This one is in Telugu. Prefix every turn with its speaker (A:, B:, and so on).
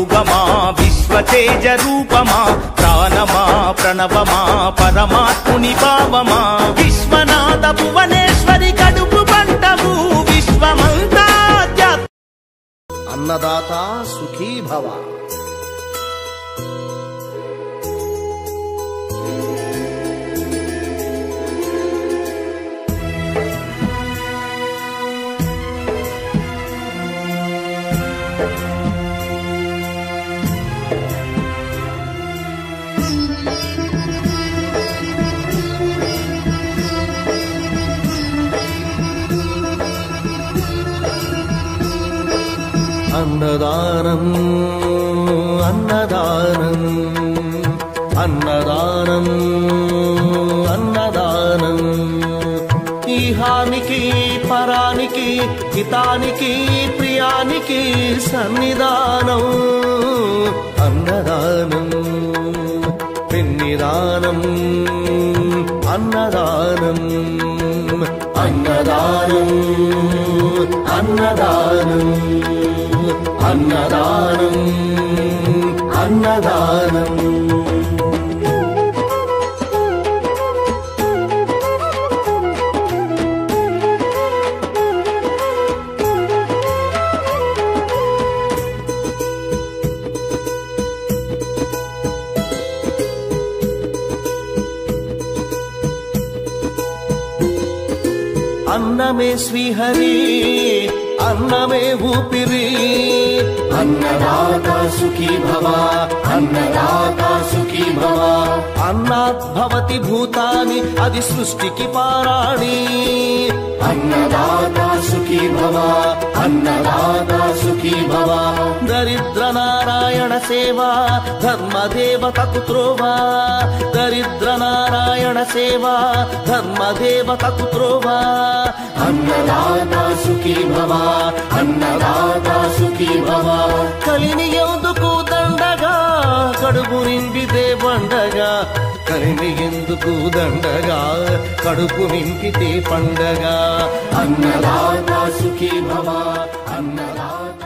A: యోగమా విశ్వతేజ రూపమా ప్రాణమా ప్రణవమా పరమాత్ముని భావమా విశ్వనాథ భువనేశ్వరి కడుపు పంటవు విశ్వమంతా
B: అన్నదాత సుఖీ భవ. అన్నదానం అన్నదానం అన్నదానం అన్నదానం ఈహానికి పరానికి హితానికి ప్రియానికి సన్నిధానం అన్నదానం పిన్నిదానం అన్నదానం అన్నదానం అన్నదానం అన్నదానం అన్నదానం. అన్నమే శ్రీహరి అన్నమే ఊపిరి అన్నదాత సుఖీ భవ అన్నదాత సుఖీ భవ. అన్నాత్ భవతి భూతాని అది సృష్టికి పారాణి అన్నదాత సుఖీ భవ అన్నదాత సుఖీ భవ. దరిద్ర నారాయణ సేవా ధర్మదేవతకు త్రోవా దరిద్ర నారాయణ సేవా ధర్మదేవతకు త్రోవా అన్నదాత సుఖీ భవ అన్నదాత సుఖీ భవ. కలిని ఎందుకు దండగా కడుపు నింపితే పండగా కలిని ఎందుకు దండగా కడుపు నింపితే పండగా అన్నదాత సుఖీ భవ అన్నదాత